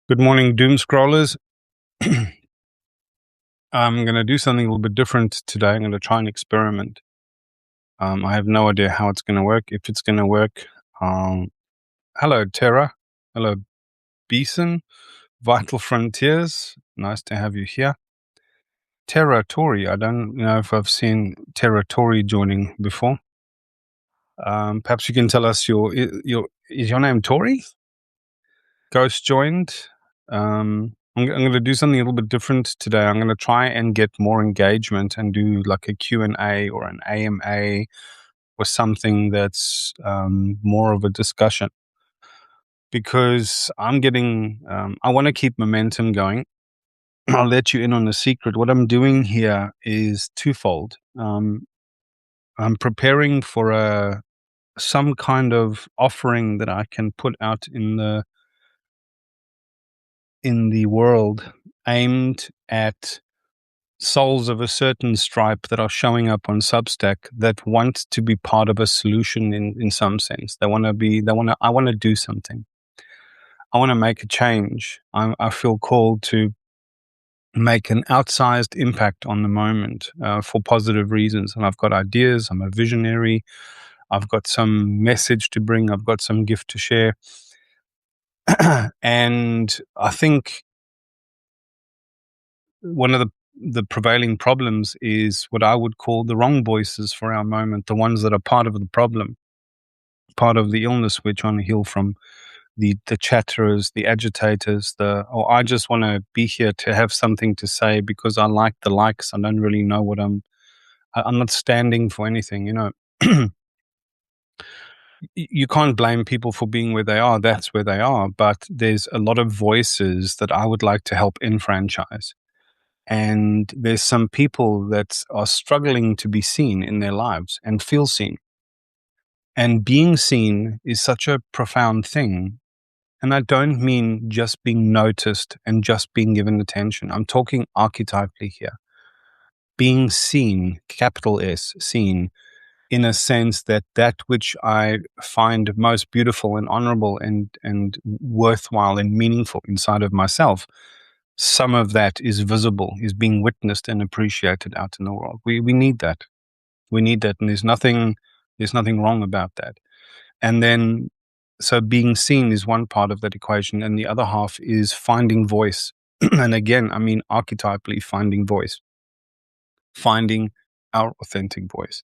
Good morning, doom scrollers. I'm going to do something a little bit different today. I'm going to try and experiment. I have no idea how it's going to work, if it's going to work. Hello, Tara. Hello, Beeson. Vital Frontiers. Nice to have you here. Tara Tori. I don't know if I've seen Tara Tori joining before. Perhaps you can tell us is your name Tori? Ghost joined. I'm going to do something a little bit different today. I'm going to try and get more engagement and do like a Q&A or an AMA or something that's more of a discussion, because I'm getting, I want to keep momentum going. I'll let you in on the secret. What I'm doing here is twofold. I'm preparing for some kind of offering that I can put out in the world, aimed at souls of a certain stripe that are showing up on Substack that want to be part of a solution in some sense. I want to do something. I want to make a change. I feel called to make an outsized impact on the moment for positive reasons. And I've got ideas. I'm a visionary. I've got some message to bring. I've got some gift to share. And I think one of the prevailing problems is what I would call the wrong voices for our moment, the ones that are part of the problem, part of the illness we're trying to heal from, the chatterers, the agitators, I just want to be here to have something to say because I like the likes. I don't really know what I'm not standing for anything, You can't blame people for being where they are. That's where they are. But there's a lot of voices that I would like to help enfranchise. And there's some people that are struggling to be seen in their lives and feel seen. And being seen is such a profound thing. And I don't mean just being noticed and just being given attention. I'm talking archetypally here. Being seen, capital S, seen, in a sense that which I find most beautiful and honorable and worthwhile and meaningful inside of myself, some of that is visible, is being witnessed and appreciated out in the world. We need that. We need that, and there's nothing wrong about that. And then, so being seen is one part of that equation, and the other half is finding voice. And again, I mean archetypally finding voice, finding our authentic voice.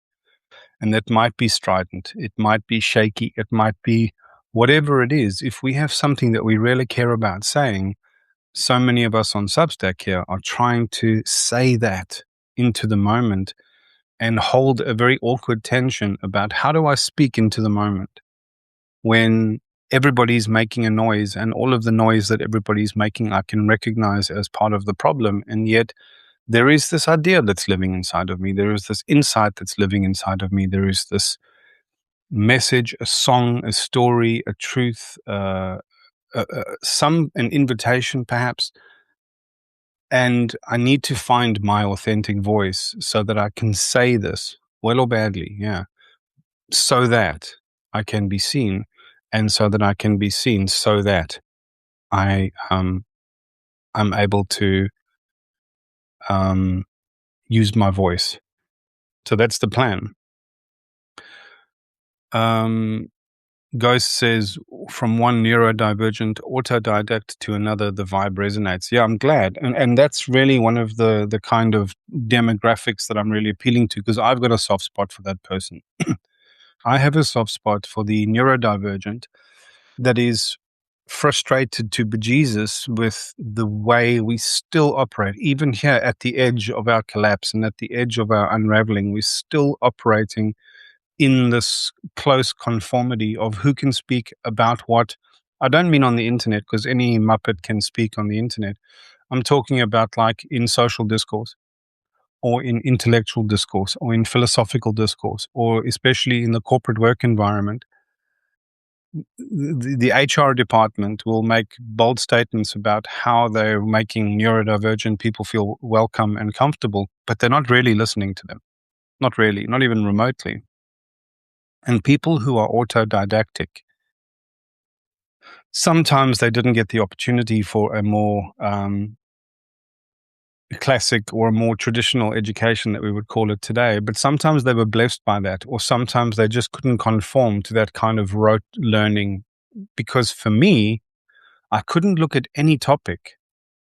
And that might be strident, it might be shaky, it might be whatever it is. If we have something that we really care about saying, so many of us on Substack here are trying to say that into the moment and hold a very awkward tension about how do I speak into the moment when everybody's making a noise, and all of the noise that everybody's making I can recognize as part of the problem. And yet there is this idea that's living inside of me. There is this insight that's living inside of me. There is this message, a song, a story, a truth, an invitation perhaps. And I need to find my authentic voice so that I can say this, well or badly, so that I can be seen, and so that I can be seen, so that I'm able to use my voice. So that's the plan. Ghost says, from one neurodivergent autodidact to another, the vibe resonates. Yeah, I'm glad. And that's really one of the kind of demographics that I'm really appealing to, because I've got a soft spot for that person. I have a soft spot for the neurodivergent that is frustrated to bejesus with the way we still operate. Even here at the edge of our collapse and at the edge of our unraveling, we're still operating in this close conformity of who can speak about what. I don't mean on the internet, because any Muppet can speak on the internet. I'm talking about like in social discourse, or in intellectual discourse, or in philosophical discourse, or especially in the corporate work environment. The HR department will make bold statements about how they're making neurodivergent people feel welcome and comfortable, but they're not really listening to them. Not really, not even remotely. And people who are autodidactic, Sometimes they didn't get the opportunity for a more classic or a more traditional education that we would call it today, but sometimes they were blessed by that, or sometimes they just couldn't conform to that kind of rote learning. Because for me, I couldn't look at any topic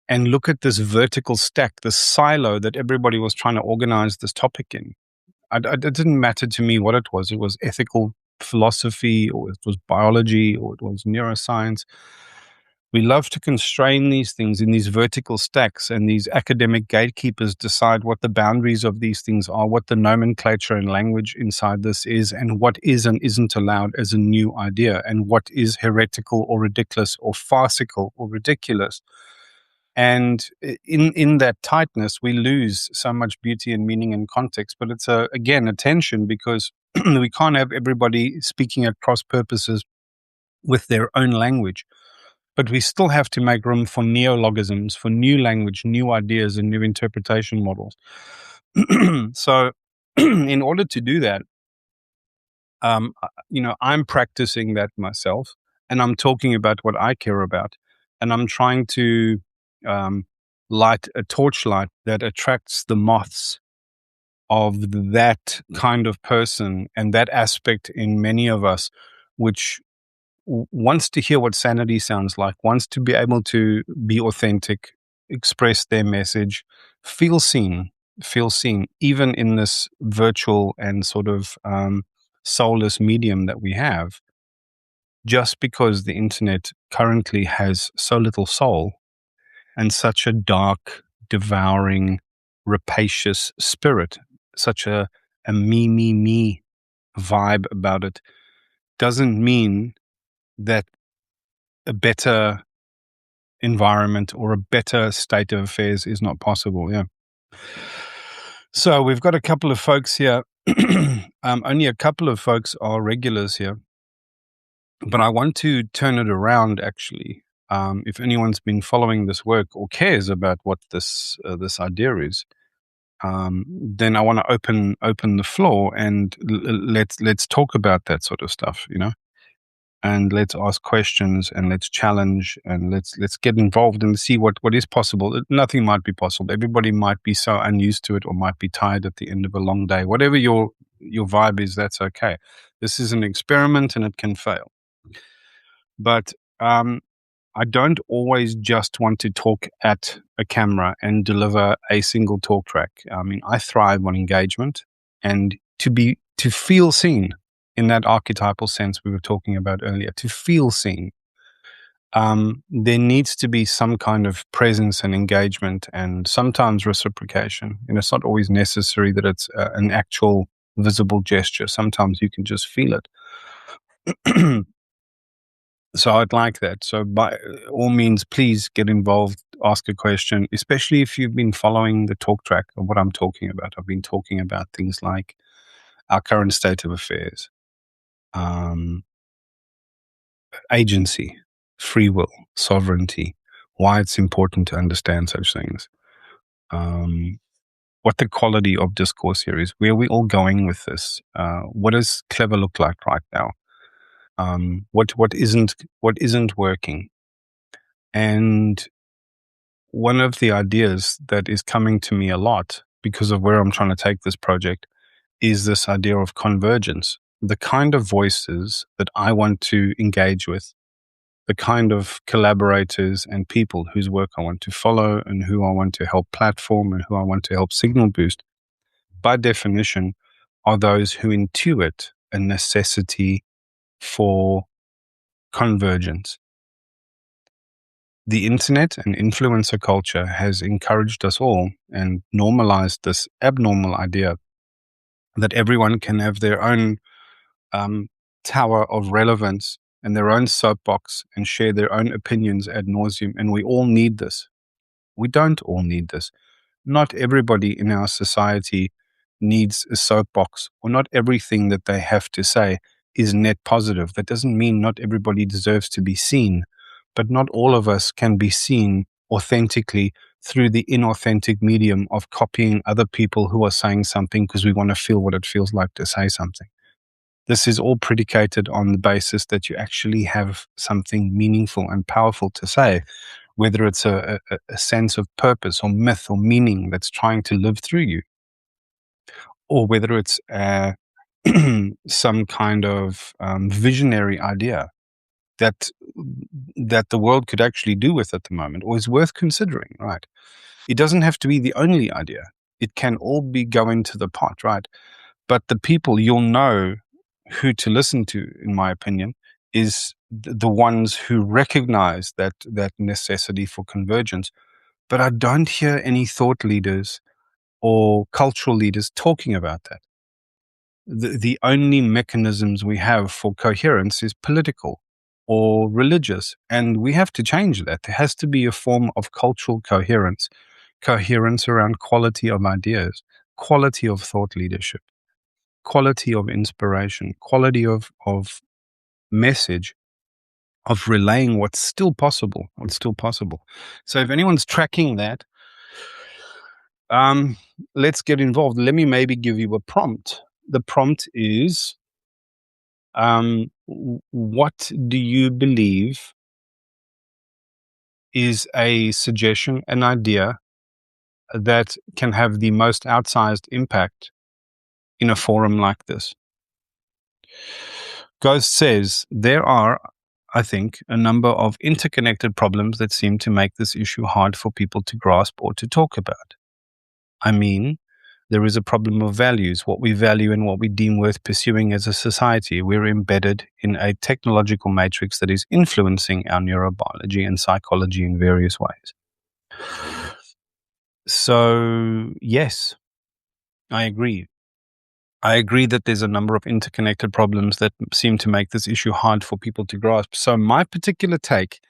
and look at this vertical stack, this silo that everybody was trying to organize this topic in. It didn't matter to me what it was. It was ethical philosophy, or it was biology, or it was neuroscience. We love to constrain these things in these vertical stacks, and these academic gatekeepers decide what the boundaries of these things are, what the nomenclature and language inside this is, and what is and isn't allowed as a new idea, and what is heretical or ridiculous or farcical or ridiculous. And in that tightness, we lose so much beauty and meaning and context. But it's again a tension, because we can't have everybody speaking at cross purposes with their own language. But we still have to make room for neologisms, for new language, new ideas, and new interpretation models. So, in order to do that, I'm practicing that myself, and I'm talking about what I care about, and I'm trying to um, light a torchlight that attracts the moths of that kind of person and that aspect in many of us, which wants to hear what sanity sounds like, wants to be able to be authentic, express their message, feel seen, even in this virtual and sort of soulless medium that we have. Just because the internet currently has so little soul and such a dark, devouring, rapacious spirit, such a me vibe about it, doesn't mean that a better environment or a better state of affairs is not possible. Yeah. So we've got a couple of folks here. Only a couple of folks are regulars here, but I want to turn it around. Actually, if anyone's been following this work or cares about what this idea is, then I want to open the floor and let's talk about that sort of stuff. And let's ask questions, and let's challenge, and let's get involved and see what is possible. Nothing might be possible. Everybody might be so unused to it, or might be tired at the end of a long day. Whatever your vibe is, that's okay. This is an experiment, and it can fail. But I don't always just want to talk at a camera and deliver a single talk track. I mean, I thrive on engagement and to feel seen in that archetypal sense we were talking about earlier, to feel seen. There needs to be some kind of presence and engagement, and sometimes reciprocation. It's not always necessary that it's an actual visible gesture. Sometimes you can just feel it. So I'd like that. So by all means, please get involved, ask a question, especially if you've been following the talk track of what I'm talking about. I've been talking about things like our current state of affairs, agency, free will, sovereignty, why it's important to understand such things, what the quality of discourse here is, where we're all going with this, what does clever look like right now, what isn't working. And one of the ideas that is coming to me a lot because of where I'm trying to take this project is this idea of convergence. The kind of voices that I want to engage with, the kind of collaborators and people whose work I want to follow and who I want to help platform and who I want to help signal boost, by definition, are those who intuit a necessity for convergence. The internet and influencer culture has encouraged us all and normalized this abnormal idea that everyone can have their own tower of relevance and their own soapbox and share their own opinions ad nauseum. And we all need this. We don't all need this. Not everybody in our society needs a soapbox, or not everything that they have to say is net positive. That doesn't mean not everybody deserves to be seen, but not all of us can be seen authentically through the inauthentic medium of copying other people who are saying something because we want to feel what it feels like to say something. This is all predicated on the basis that you actually have something meaningful and powerful to say, whether it's a sense of purpose or myth or meaning that's trying to live through you, or whether it's some kind of visionary idea that the world could actually do with at the moment, or is worth considering, right? It doesn't have to be the only idea. It can all be go into the pot, right? But the people you'll know who to listen to, in my opinion, is the ones who recognize that necessity for convergence. But I don't hear any thought leaders or cultural leaders talking about that. The only mechanisms we have for coherence is political or religious, and we have to change that. There has to be a form of cultural coherence, coherence around quality of ideas, quality of thought leadership, quality of inspiration, quality of message, of relaying what's still possible, So if anyone's tracking that, let's get involved. Let me maybe give you a prompt. The prompt is, what do you believe is a suggestion, an idea that can have the most outsized impact in a forum like this? Ghost says there are, I think, a number of interconnected problems that seem to make this issue hard for people to grasp or to talk about. I mean, there is a problem of values, what we value and what we deem worth pursuing as a society. We're embedded in a technological matrix that is influencing our neurobiology and psychology in various ways. So, yes, I agree. I agree that there's a number of interconnected problems that seem to make this issue hard for people to grasp. So my particular take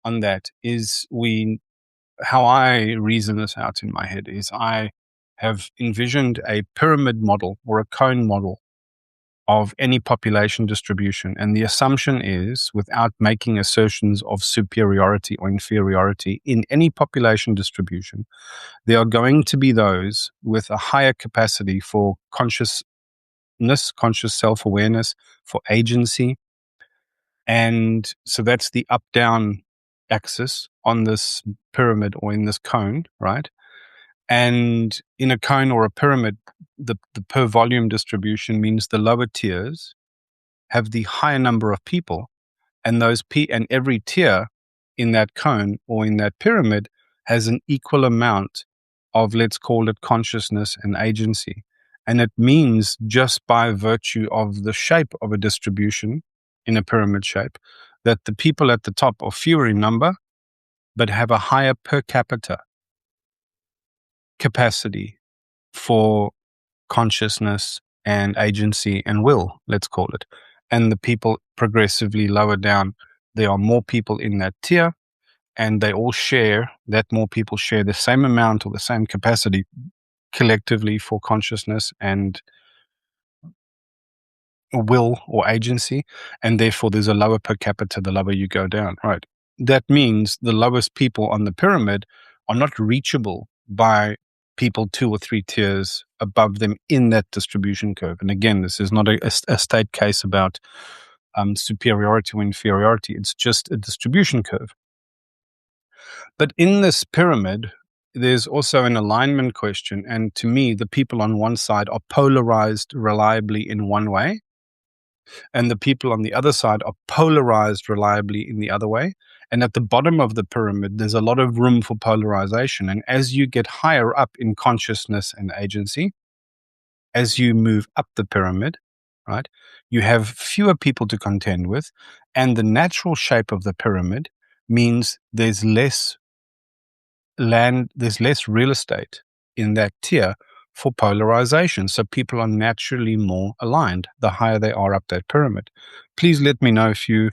on that is how I reason this out in my head is I have envisioned a pyramid model or a cone model of any population distribution. And the assumption is, without making assertions of superiority or inferiority in any population distribution, there are going to be those with a higher capacity for conscious self-awareness, for agency. And so that's the up-down axis on this pyramid or in this cone, right? And in a cone or a pyramid, the per volume distribution means the lower tiers have the higher number of people, and and every tier in that cone or in that pyramid has an equal amount of, let's call it, consciousness and agency. And it means, just by virtue of the shape of a distribution in a pyramid shape, that the people at the top are fewer in number, but have a higher per capita capacity for consciousness and agency and will, let's call it. And the people progressively lower down, there are more people in that tier, and they all share, that more people share the same amount or the same capacity collectively for consciousness and will or agency, and therefore there's a lower per capita the lower you go down, right? That means the lowest people on the pyramid are not reachable by people 2 or 3 tiers above them in that distribution curve. And again, this is not a state case about superiority or inferiority. It's just a distribution curve. But in this pyramid, there's also an alignment question. And to me, the people on one side are polarized reliably in one way, and the people on the other side are polarized reliably in the other way. And at the bottom of the pyramid, there's a lot of room for polarization. And as you get higher up in consciousness and agency, as you move up the pyramid, right, you have fewer people to contend with. And the natural shape of the pyramid means there's less land, there's less real estate in that tier for polarization. So people are naturally more aligned the higher they are up that pyramid. Please let me know if you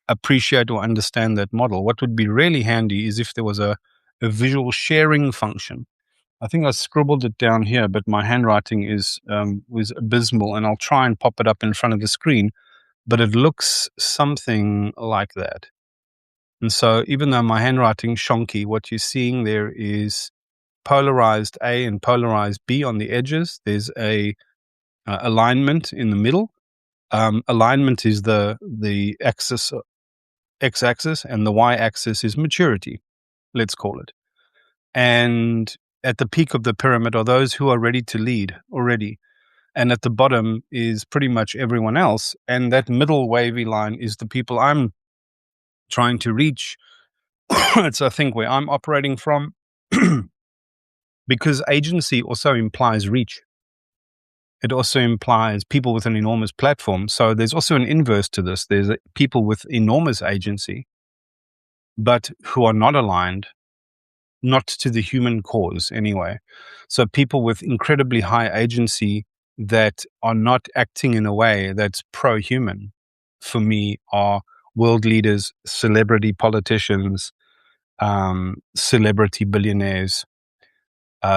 appreciate or understand that model. What would be really handy is if there was a visual sharing function. I think I scribbled it down here, but my handwriting was abysmal, and I'll try and pop it up in front of the screen. But it looks something like that. And so even though my handwriting's shonky, what you're seeing there is polarized A and polarized B on the edges. There's a alignment in the middle, Alignment is the x-axis, and the y-axis is maturity, let's call it. And at the peak of the pyramid are those who are ready to lead already. And at the bottom is pretty much everyone else. And that middle wavy line is the people I'm trying to reach. It's, I think, where I'm operating from, because agency also implies reach. It also implies people with an enormous platform. So there's also an inverse to this. There's people with enormous agency, but who are not aligned, not to the human cause anyway. So people with incredibly high agency that are not acting in a way that's pro-human, for me, are world leaders, celebrity politicians, celebrity billionaires,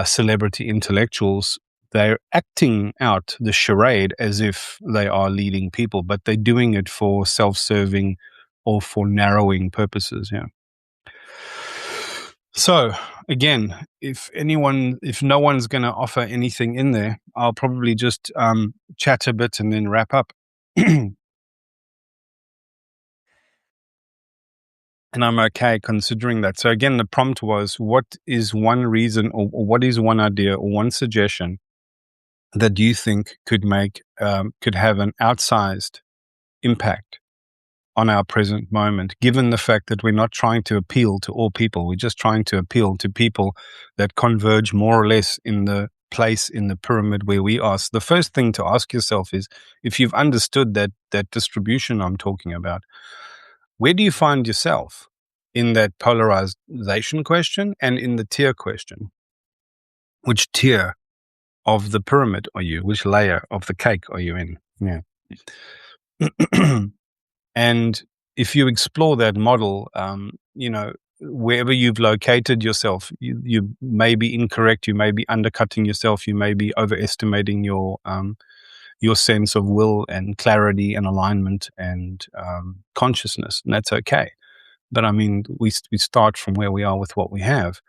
celebrity intellectuals. They're acting out the charade as if they are leading people, but they're doing it for self-serving or for narrowing purposes. Yeah. So again, if no one's going to offer anything in there, I'll probably just chat a bit and then wrap up. And I'm okay considering that. So again, the prompt was, what is one reason or what is one idea or one suggestion that you think could have an outsized impact on our present moment, given the fact that we're not trying to appeal to all people. We're just trying to appeal to people that converge more or less in the place in the pyramid where we are. So the first thing to ask yourself is, if you've understood that distribution I'm talking about, where do you find yourself in that polarization question and in the tier question? Which tier of the pyramid are you? Which layer of the cake are you in? Yeah. And if you explore that model, wherever you've located yourself, you may be incorrect, you may be undercutting yourself, you may be overestimating your sense of will and clarity and alignment and consciousness, and that's okay. But I mean, we start from where we are with what we have.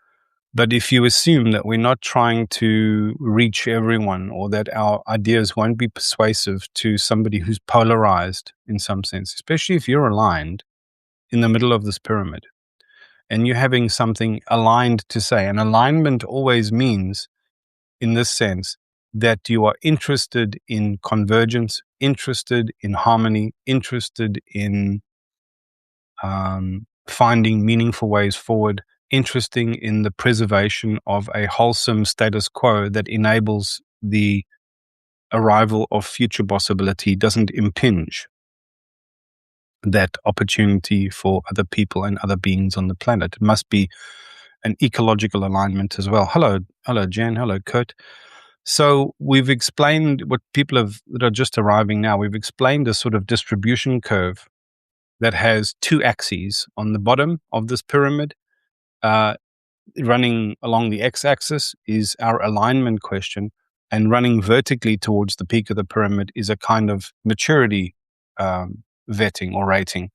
But if you assume that we're not trying to reach everyone, or that our ideas won't be persuasive to somebody who's polarized in some sense, especially if you're aligned in the middle of this pyramid and you're having something aligned to say, and alignment always means, in this sense, that you are interested in convergence, interested in harmony, interested in finding meaningful ways forward, interesting in the preservation of a wholesome status quo that enables the arrival of future possibility, doesn't impinge that opportunity for other people and other beings on the planet. It must be an ecological alignment as well. Hello, Jen. Hello, Kurt. So we've explained what that are just arriving now. We've explained a sort of distribution curve that has two axes on the bottom of this pyramid. Running along the x-axis is our alignment question, and running vertically towards the peak of the pyramid is a kind of maturity vetting or rating.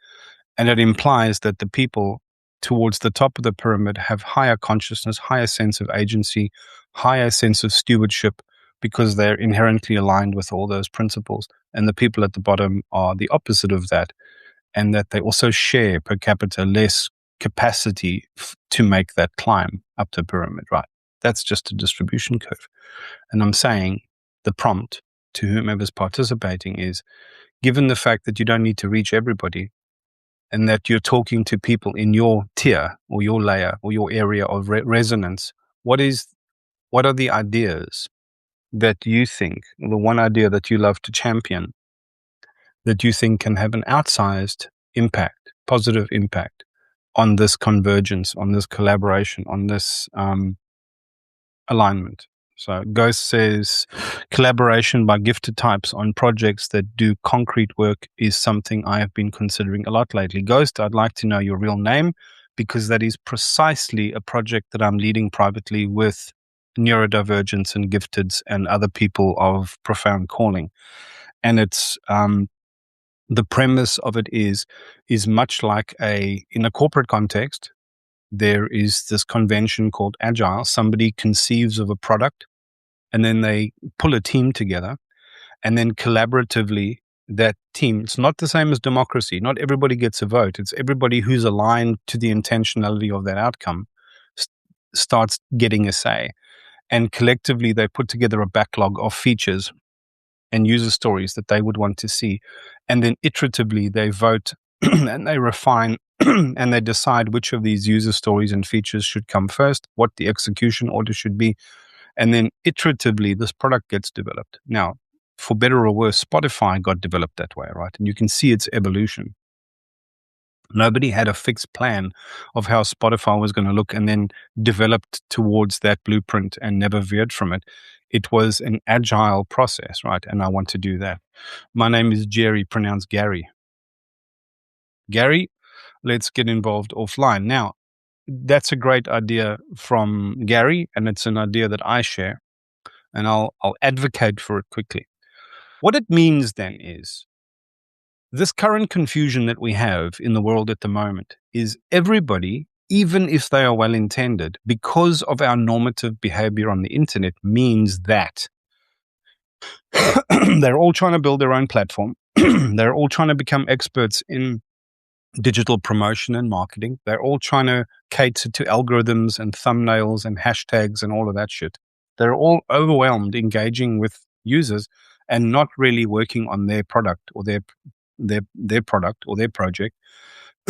And it implies that the people towards the top of the pyramid have higher consciousness, higher sense of agency, higher sense of stewardship, because they're inherently aligned with all those principles. And the people at the bottom are the opposite of that, and that they also share per capita less capacity to make that climb up the pyramid, right? That's just a distribution curve. And I'm saying the prompt to whomever's participating is, given the fact that you don't need to reach everybody, and that you're talking to people in your tier or your layer or your area of resonance, what are the ideas that you think, the one idea that you love to champion, that you think can have an outsized impact, positive impact on this convergence, on this collaboration, on this alignment? So Ghost says, collaboration by gifted types on projects that do concrete work is something I have been considering a lot lately. Ghost, I'd like to know your real name, because that is precisely a project that I'm leading privately with neurodivergents and gifteds and other people of profound calling. And it's the premise of it is much like in a corporate context, there is this convention called Agile. Somebody conceives of a product, and then they pull a team together, and then collaboratively that team. It's not the same as democracy. Not everybody gets a vote. It's everybody who's aligned to the intentionality of that outcome s- starts getting a say. And collectively, they put together a backlog of features and user stories that they would want to see. And then iteratively, they vote and they refine and they decide which of these user stories and features should come first, what the execution order should be. And then iteratively, this product gets developed. Now, for better or worse, Spotify got developed that way, right? And you can see its evolution. Nobody had a fixed plan of how Spotify was going to look and then developed towards that blueprint and never veered from it. It was an agile process, right? And I want to do that. My name is Jerry, pronounced Gary. Gary, let's get involved offline. Now, that's a great idea from Gary, and it's an idea that I share, and I'll advocate for it quickly. What it means then is this current confusion that we have in the world at the moment is everybody, even if they are well intended, because of our normative behavior on the internet, means that they're all trying to build their own platform. They're all trying to become experts in digital promotion and marketing. They're all trying to cater to algorithms and thumbnails and hashtags and all of that shit. They're all overwhelmed engaging with users and not really working on their product or their product or their project.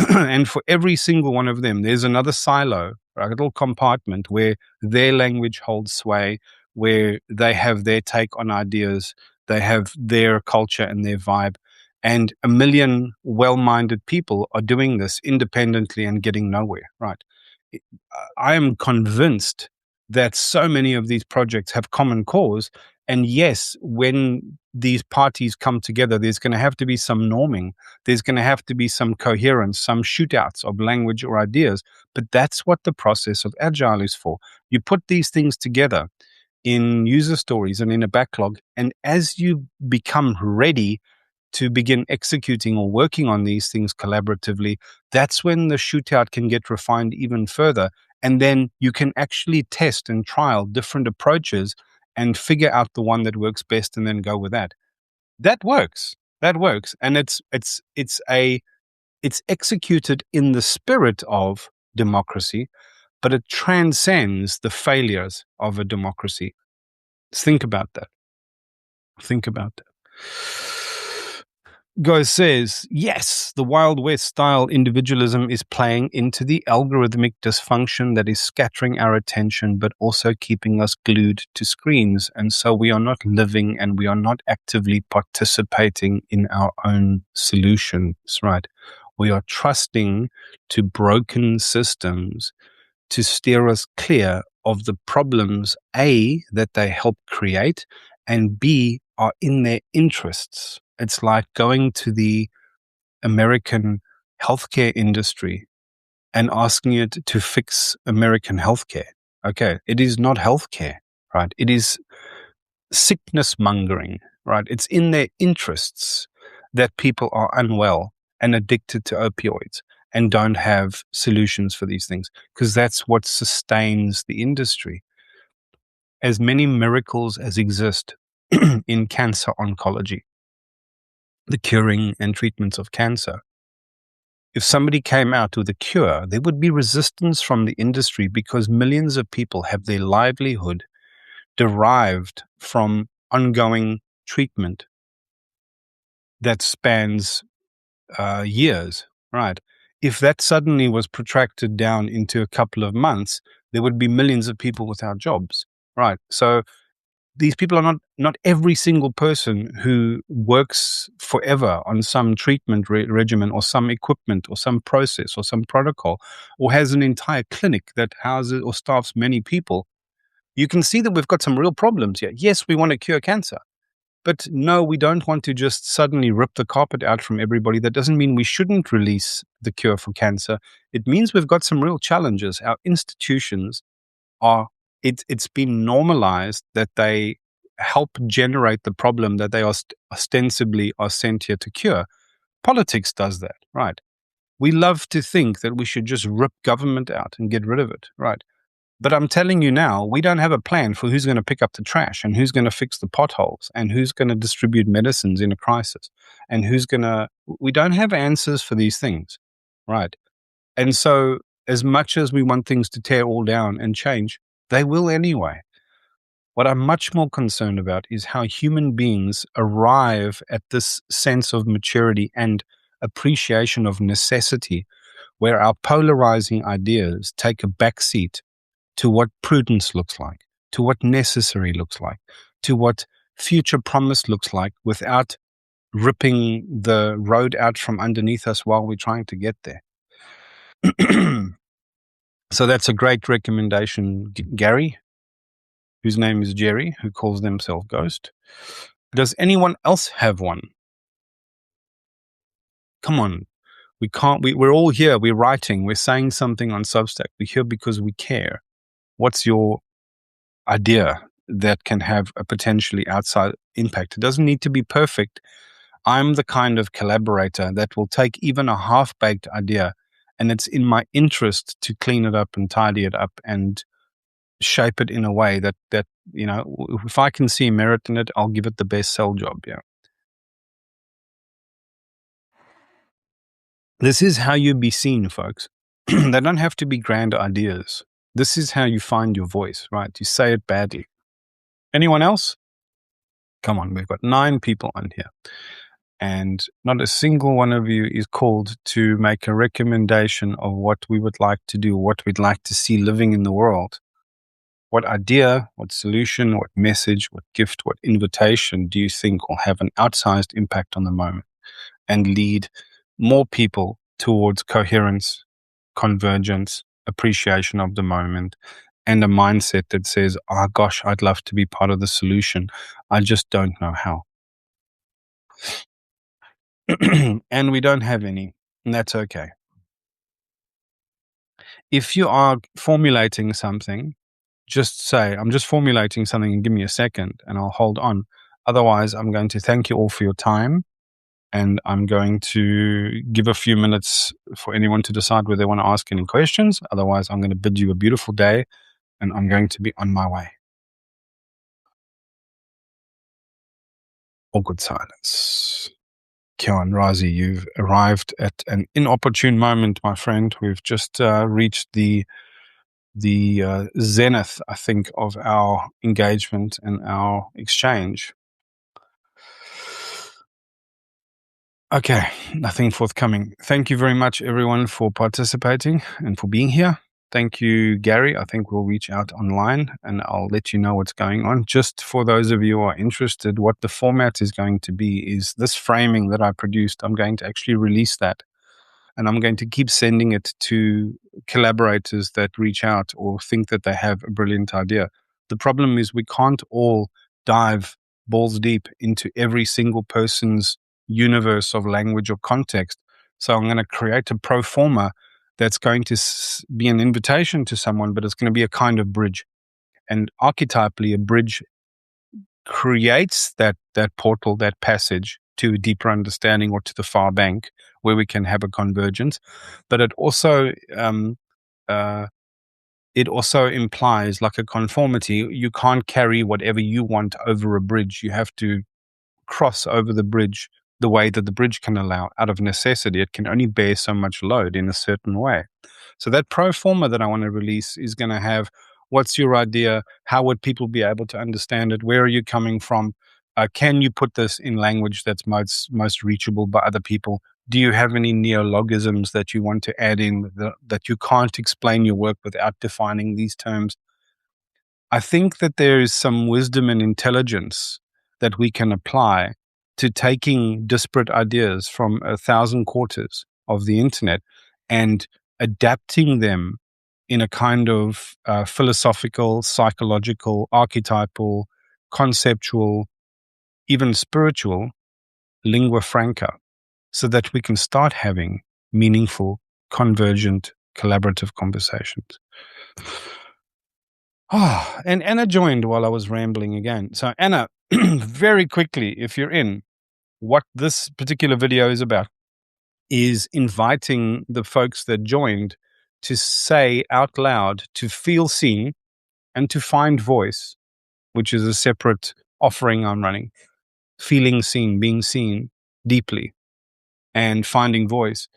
And for every single one of them, there's another silo, a little compartment where their language holds sway, where they have their take on ideas, they have their culture and their vibe. And a million well-minded people are doing this independently and getting nowhere, right? I am convinced that so many of these projects have common cause. And yes, when these parties come together, there's going to have to be some norming. There's going to have to be some coherence, some shootouts of language or ideas. But that's what the process of Agile is for. You put these things together in user stories and in a backlog. And as you become ready to begin executing or working on these things collaboratively, that's when the shootout can get refined even further. And then you can actually test and trial different approaches and figure out the one that works best and then go with that. That works. That works. And it's executed in the spirit of democracy, but it transcends the failures of a democracy. Think about that. Think about that. Guy says, yes, the Wild West style individualism is playing into the algorithmic dysfunction that is scattering our attention, but also keeping us glued to screens. And so we are not living and we are not actively participating in our own solutions, right? We are trusting to broken systems to steer us clear of the problems, A, that they help create, and B, are in their interests. It's like going to the American healthcare industry and asking it to fix American healthcare. Okay, it is not healthcare, right? It is sickness mongering, right? It's in their interests that people are unwell and addicted to opioids and don't have solutions for these things, because that's what sustains the industry. As many miracles as exist in cancer oncology, the curing and treatments of cancer, if somebody came out with a cure, there would be resistance from the industry because millions of people have their livelihood derived from ongoing treatment that spans years, right? If that suddenly was protracted down into a couple of months, there would be millions of people without jobs, right? So these people are not every single person who works forever on some treatment regimen or some equipment or some process or some protocol or has an entire clinic that houses or staffs many people. You can see that we've got some real problems here. Yes, we want to cure cancer. But no, we don't want to just suddenly rip the carpet out from everybody. That doesn't mean we shouldn't release the cure for cancer. It means we've got some real challenges. Our institutions are, it's been normalized that they help generate the problem that they ostensibly are sent here to cure. Politics does that, right? We love to think that we should just rip government out and get rid of it, right? But I'm telling you now, we don't have a plan for who's going to pick up the trash and who's going to fix the potholes and who's going to distribute medicines in a crisis and we don't have answers for these things. Right. And so, as much as we want things to tear all down and change, they will anyway. What I'm much more concerned about is how human beings arrive at this sense of maturity and appreciation of necessity, where our polarizing ideas take a backseat to what prudence looks like, to what necessary looks like, to what future promise looks like, without ripping the road out from underneath us while we're trying to get there. So that's a great recommendation, Gary, whose name is Jerry, who calls themselves Ghost. Does anyone else have one? Come on. We're all here. We're writing. We're saying something on Substack. We're here because we care. What's your idea that can have a potentially outside impact? It doesn't need to be perfect. I'm the kind of collaborator that will take even a half-baked idea, and it's in my interest to clean it up and tidy it up and shape it in a way that if I can see merit in it, I'll give it the best sell job. Yeah. This is how you be seen, folks. They don't have to be grand ideas. This is how you find your voice, right? You say it badly. Anyone else? Come on, we've got 9 people on here. And not a single one of you is called to make a recommendation of what we would like to do, what we'd like to see living in the world. What idea, what solution, what message, what gift, what invitation do you think will have an outsized impact on the moment and lead more people towards coherence, convergence, appreciation of the moment, and a mindset that says, oh gosh, I'd love to be part of the solution. I just don't know how. And we don't have any, and that's okay. If you are formulating something, just say, I'm just formulating something and give me a second and I'll hold on. Otherwise, I'm going to thank you all for your time. And I'm going to give a few minutes for anyone to decide whether they want to ask any questions. Otherwise, I'm going to bid you a beautiful day and I'm going to be on my way. Awkward silence. Kyan Razi, you've arrived at an inopportune moment, my friend. We've just reached the zenith, I think, of our engagement and our exchange. Okay, nothing forthcoming. Thank you very much, everyone, for participating and for being here. Thank you, Gary. I think we'll reach out online and I'll let you know what's going on. Just for those of you who are interested, what the format is going to be is this framing that I produced. I'm going to actually release that and I'm going to keep sending it to collaborators that reach out or think that they have a brilliant idea. The problem is we can't all dive balls deep into every single person's universe of language or context. So I'm going to create a pro forma that's going to be an invitation to someone, but it's going to be a kind of bridge. And archetypally, a bridge creates that portal, that passage to a deeper understanding or to the far bank where we can have a convergence. But it also implies like a conformity. You can't carry whatever you want over a bridge. You have to cross over the bridge the way that the bridge can allow. Out of necessity, it can only bear so much load in a certain way. So that pro forma that I want to release is going to have, what's your idea? How would people be able to understand it? Where are you coming from? Can you put this in language that's most reachable by other people? Do you have any neologisms that you want to add in that you can't explain your work without defining these terms? I think that there is some wisdom and intelligence that we can apply to taking disparate ideas from 1,000 quarters of the internet and adapting them in a kind of philosophical, psychological, archetypal, conceptual, even spiritual lingua franca, so that we can start having meaningful, convergent, collaborative conversations. Oh, and Anna joined while I was rambling again. So Anna, very quickly, if you're in, what this particular video is about is inviting the folks that joined to say out loud, to feel seen and to find voice, which is a separate offering I'm running. Feeling seen, being seen deeply, and finding voice.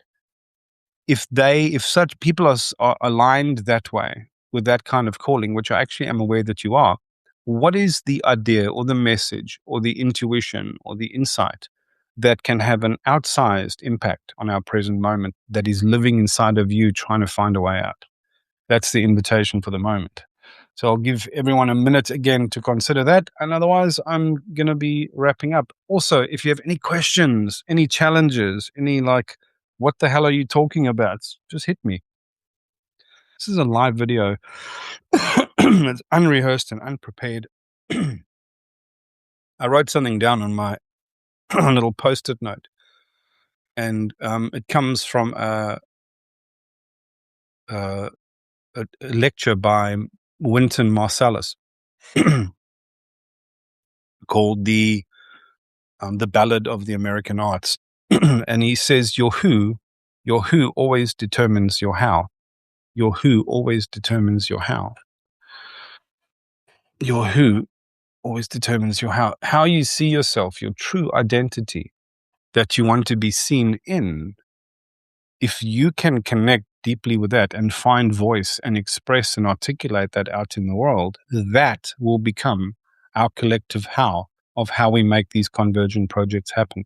If such people are aligned that way with that kind of calling, which I actually am aware that you are, what is the idea or the message or the intuition or the insight that can have an outsized impact on our present moment that is living inside of you trying to find a way out? That's the invitation for the moment. So I'll give everyone a minute again to consider that. And otherwise, I'm going to be wrapping up. Also, if you have any questions, any challenges, any like, what the hell are you talking about? Just hit me. This is a live video. It's unrehearsed and unprepared. I wrote something down on my little post-it note. And it comes from a lecture by Wynton Marsalis called the Ballad of the American Arts. And he says, your who always determines your how. Your who always determines your how. Your who always determines your how. How you see yourself, your true identity that you want to be seen in. If you can connect deeply with that and find voice and express and articulate that out in the world, that will become our collective how of how we make these convergent projects happen.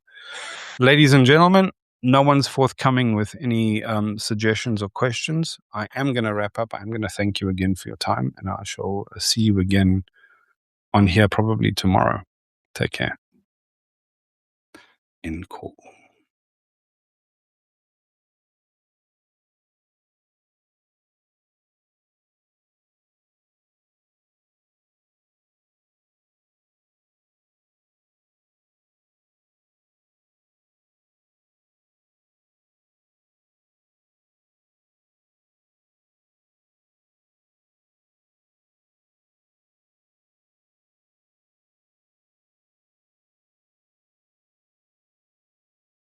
Ladies and gentlemen, no one's forthcoming with any suggestions or questions. I am going to wrap up. I'm going to thank you again for your time, and I shall see you again on here probably tomorrow. Take care. End call.